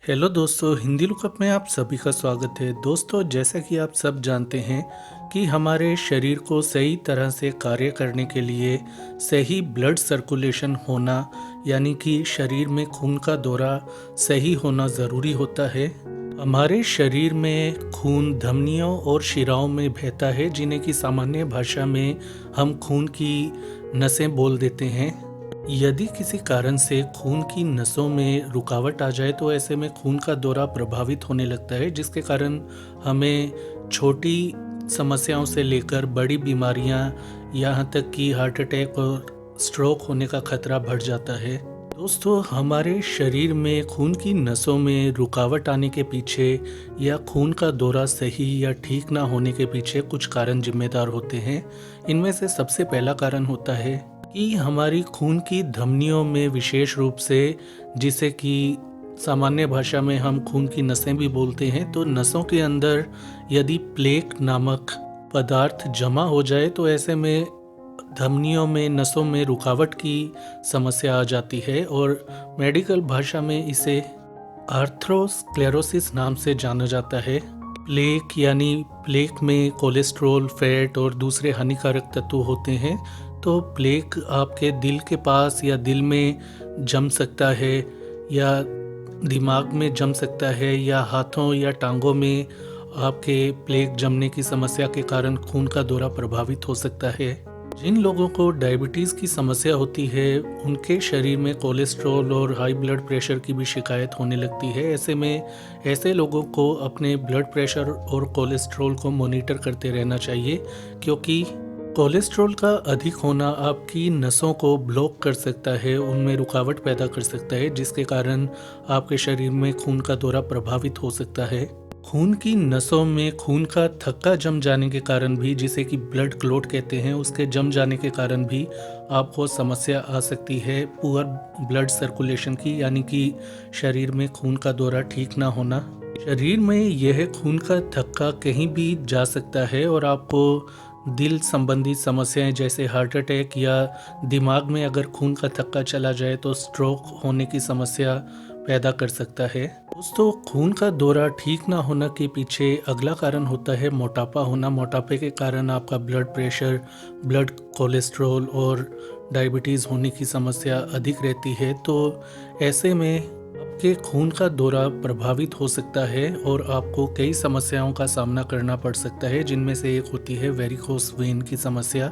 Hello दोस्तों, Hindi lookup में आप सभी का स्वागत है। दोस्तों, जैसा कि आप सब जानते हैं कि हमारे शरीर को सही तरह से कार्य करने के लिए सही ब्लड सर्कुलेशन होना यानी कि शरीर में खून का दौरा सही होना ज़रूरी होता है। हमारे शरीर में खून धमनियों और शिराओं में बहता है, जिन्हें कि सामान्य भाषा में हम खून की नसें बोल देते हैं। यदि किसी कारण से खून की नसों में रुकावट आ जाए तो ऐसे में खून का दौरा प्रभावित होने लगता है, जिसके कारण हमें छोटी समस्याओं से लेकर बड़ी बीमारियां यहाँ तक कि हार्ट अटैक और स्ट्रोक होने का खतरा बढ़ जाता है। दोस्तों, हमारे शरीर में खून की नसों में रुकावट आने के पीछे या खून का दौरा सही या ठीक ना होने के पीछे कुछ कारण जिम्मेदार होते हैं। इनमें से सबसे पहला कारण होता है कि हमारी खून की धमनियों में, विशेष रूप से जिसे कि सामान्य भाषा में हम खून की नसें भी बोलते हैं, तो नसों के अंदर यदि प्लेक नामक पदार्थ जमा हो जाए तो ऐसे में धमनियों में, नसों में रुकावट की समस्या आ जाती है और मेडिकल भाषा में इसे आर्थरोस्क्लेरोसिस नाम से जाना जाता है। प्लेक यानी प्लेक में कोलेस्ट्रॉल, फैट और दूसरे हानिकारक तत्व होते हैं। तो प्लेक आपके दिल के पास या दिल में जम सकता है या दिमाग में जम सकता है या हाथों या टांगों में आपके प्लेक जमने की समस्या के कारण खून का दौरा प्रभावित हो सकता है। जिन लोगों को डायबिटीज़ की समस्या होती है उनके शरीर में कोलेस्ट्रॉल और हाई ब्लड प्रेशर की भी शिकायत होने लगती है। ऐसे में ऐसे लोगों को अपने ब्लड प्रेशर और कोलेस्ट्रॉल को मॉनिटर करते रहना चाहिए, क्योंकि कोलेस्ट्रॉल का अधिक होना आपकी नसों को ब्लॉक कर सकता है, उनमें रुकावट पैदा कर सकता है, जिसके कारण आपके शरीर में खून का दौरा प्रभावित हो सकता है। खून की नसों में खून का थक्का जम जाने के कारण भी, जिसे कि ब्लड क्लॉट कहते हैं, उसके जम जाने के कारण भी आपको समस्या आ सकती है पुअर ब्लड सर्कुलेशन की, यानी कि शरीर में खून का दौरा ठीक ना होना। शरीर में यह खून का थक्का कहीं भी जा सकता है और आपको दिल संबंधी समस्याएं जैसे हार्ट अटैक या दिमाग में अगर खून का थक्का चला जाए तो स्ट्रोक होने की समस्या पैदा कर सकता है। दोस्तों, खून का दौरा ठीक ना होने के पीछे अगला कारण होता है मोटापा होना। मोटापे के कारण आपका ब्लड प्रेशर, ब्लड कोलेस्ट्रॉल और डायबिटीज़ होने की समस्या अधिक रहती है। तो ऐसे में आपके खून का दौरा प्रभावित हो सकता है और आपको कई समस्याओं का सामना करना पड़ सकता है, जिनमें से एक होती है वेरिकोस वेन की समस्या।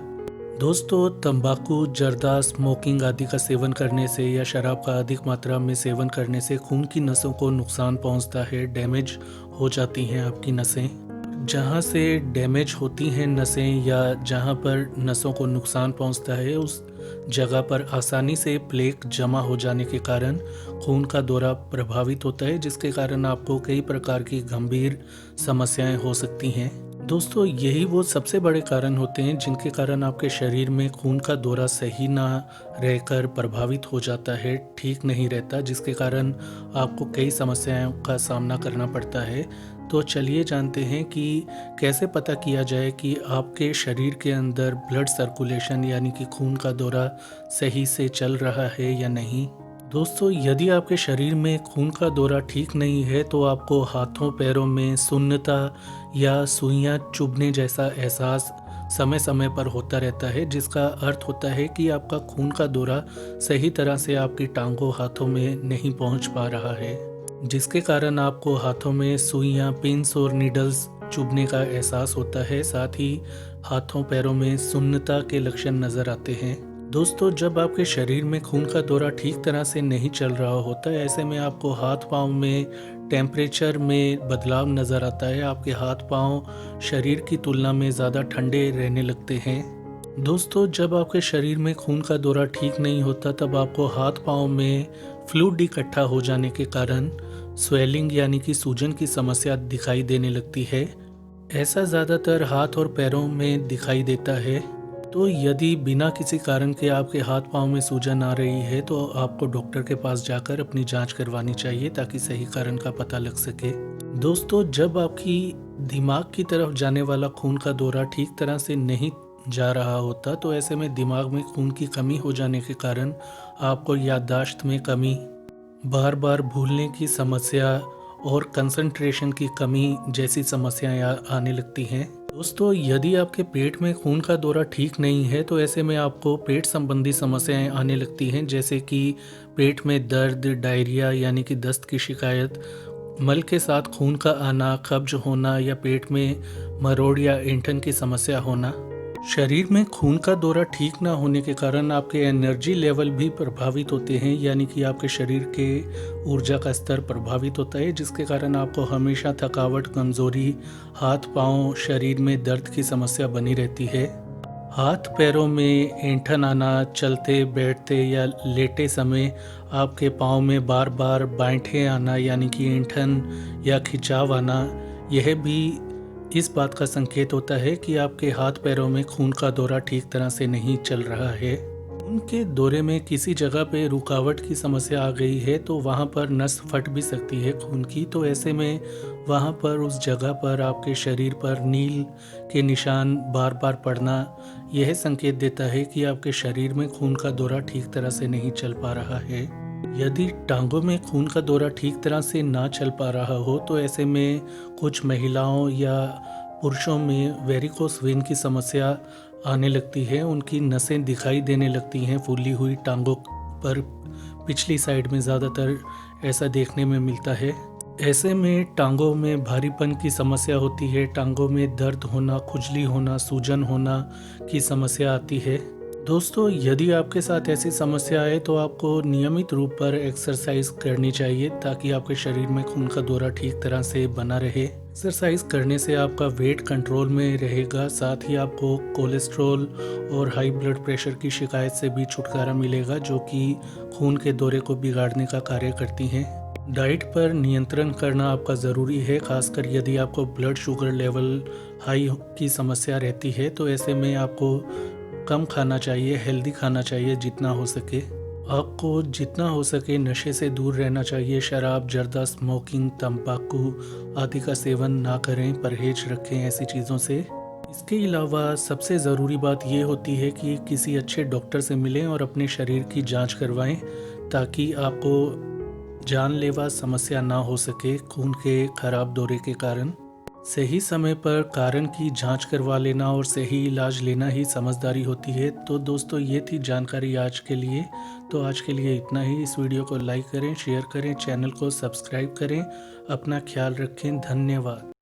दोस्तों, तंबाकू, जर्दा, स्मोकिंग आदि का सेवन करने से या शराब का अधिक मात्रा में सेवन करने से खून की नसों को नुकसान पहुंचता है, डैमेज हो जाती हैं आपकी नसें। जहां से डैमेज होती हैं नसें या जहां पर नसों को नुकसान पहुंचता है, उस जगह पर आसानी से प्लेक जमा हो जाने के कारण खून का दौरा प्रभावित होता है, जिसके कारण आपको कई प्रकार की गंभीर समस्याएं हो सकती हैं। दोस्तों, यही वो सबसे बड़े कारण होते हैं जिनके कारण आपके शरीर में खून का दौरा सही ना रहकर प्रभावित हो जाता है, ठीक नहीं रहता, जिसके कारण आपको कई समस्याओं का सामना करना पड़ता है। तो चलिए जानते हैं कि कैसे पता किया जाए कि आपके शरीर के अंदर ब्लड सर्कुलेशन यानी कि खून का दौरा सही से चल रहा है या नहीं। दोस्तों, यदि आपके शरीर में खून का दौरा ठीक नहीं है तो आपको हाथों पैरों में सुन्नता या सुइयां चुभने जैसा एहसास समय समय पर होता रहता है, जिसका अर्थ होता है कि आपका खून का दौरा सही तरह से आपकी टांगों, हाथों में नहीं पहुंच पा रहा है, जिसके कारण आपको हाथों में सुइयां, पिंस और नीडल्स चुभने का एहसास होता है। साथ ही हाथों पैरों में सुन्नता के लक्षण नज़र आते हैं। दोस्तों, जब आपके शरीर में खून का दौरा ठीक तरह से नहीं चल रहा होता है, ऐसे में आपको हाथ पांव में टेम्परेचर में बदलाव नज़र आता है। आपके हाथ पांव शरीर की तुलना में ज़्यादा ठंडे रहने लगते हैं। दोस्तों, जब आपके शरीर में खून का दौरा ठीक नहीं होता तब आपको हाथ पांव में फ्लूइड इकट्ठा हो जाने के कारण स्वेलिंग यानी कि सूजन की समस्या दिखाई देने लगती है। ऐसा ज़्यादातर हाथ और पैरों में दिखाई देता है। तो यदि बिना किसी कारण के आपके हाथ पांव में सूजन आ रही है तो आपको डॉक्टर के पास जाकर अपनी जांच करवानी चाहिए, ताकि सही कारण का पता लग सके। दोस्तों, जब आपकी दिमाग की तरफ जाने वाला खून का दौरा ठीक तरह से नहीं जा रहा होता तो ऐसे में दिमाग में खून की कमी हो जाने के कारण आपको याददाश्त में कमी, बार बार भूलने की समस्या और कंसंट्रेशन की कमी जैसी समस्याएं आने लगती हैं। दोस्तों, यदि आपके पेट में खून का दौरा ठीक नहीं है तो ऐसे में आपको पेट संबंधी समस्याएं आने लगती हैं, जैसे कि पेट में दर्द, डायरिया यानी कि दस्त की शिकायत, मल के साथ खून का आना, कब्ज होना या पेट में मरोड़ या ऐंठन की समस्या होना। शरीर में खून का दौरा ठीक ना होने के कारण आपके एनर्जी लेवल भी प्रभावित होते हैं, यानी कि आपके शरीर के ऊर्जा का स्तर प्रभावित होता है, जिसके कारण आपको हमेशा थकावट, कमजोरी, हाथ पांव, शरीर में दर्द की समस्या बनी रहती है। हाथ पैरों में ऐंठन आना, चलते बैठते या लेटे समय आपके पाँव में बार बार बांठे आना यानी कि ऐंठन या खिंचाव आना, यह भी इस बात का संकेत होता है कि आपके हाथ पैरों में खून का दौरा ठीक तरह से नहीं चल रहा है। खून के दौरे में किसी जगह पे रुकावट की समस्या आ गई है तो वहाँ पर नस फट भी सकती है खून की, तो ऐसे में वहाँ पर उस जगह पर आपके शरीर पर नील के निशान बार बार पड़ना, यह संकेत देता है कि आपके शरीर में खून का दौरा ठीक तरह से नहीं चल पा रहा है। यदि टांगों में खून का दौरा ठीक तरह से ना चल पा रहा हो तो ऐसे में कुछ महिलाओं या पुरुषों में वेरिकोस वेन की समस्या आने लगती है। उनकी नसें दिखाई देने लगती हैं फूली हुई टांगों पर, पिछली साइड में ज़्यादातर ऐसा देखने में मिलता है। ऐसे में टांगों में भारीपन की समस्या होती है, टांगों में दर्द होना, खुजली होना, सूजन होना की समस्या आती है। दोस्तों, यदि आपके साथ ऐसी समस्या है तो आपको नियमित रूप पर एक्सरसाइज करनी चाहिए ताकि आपके शरीर में खून का दौरा ठीक तरह से बना रहे। एक्सरसाइज करने से आपका वेट कंट्रोल में रहेगा, साथ ही आपको कोलेस्ट्रॉल और हाई ब्लड प्रेशर की शिकायत से भी छुटकारा मिलेगा, जो कि खून के दौरे को बिगाड़ने का कार्य करती हैं। डाइट पर नियंत्रण करना आपका ज़रूरी है, खासकर यदि आपको ब्लड शुगर लेवल हाई की समस्या रहती है तो ऐसे में आपको कम खाना चाहिए, हेल्दी खाना चाहिए जितना हो सके। आपको जितना हो सके नशे से दूर रहना चाहिए, शराब, जर्दा, स्मोकिंग, तंबाकू आदि का सेवन ना करें, परहेज रखें ऐसी चीज़ों से। इसके अलावा सबसे ज़रूरी बात ये होती है कि किसी अच्छे डॉक्टर से मिलें और अपने शरीर की जांच करवाएं ताकि आपको जानलेवा समस्या ना हो सके खून के खराब दौरे के कारण। सही समय पर कारण की जांच करवा लेना और सही इलाज लेना ही समझदारी होती है। तो दोस्तों, ये थी जानकारी आज के लिए। तो आज के लिए इतना ही। इस वीडियो को लाइक करें, शेयर करें, चैनल को सब्सक्राइब करें। अपना ख्याल रखें। धन्यवाद।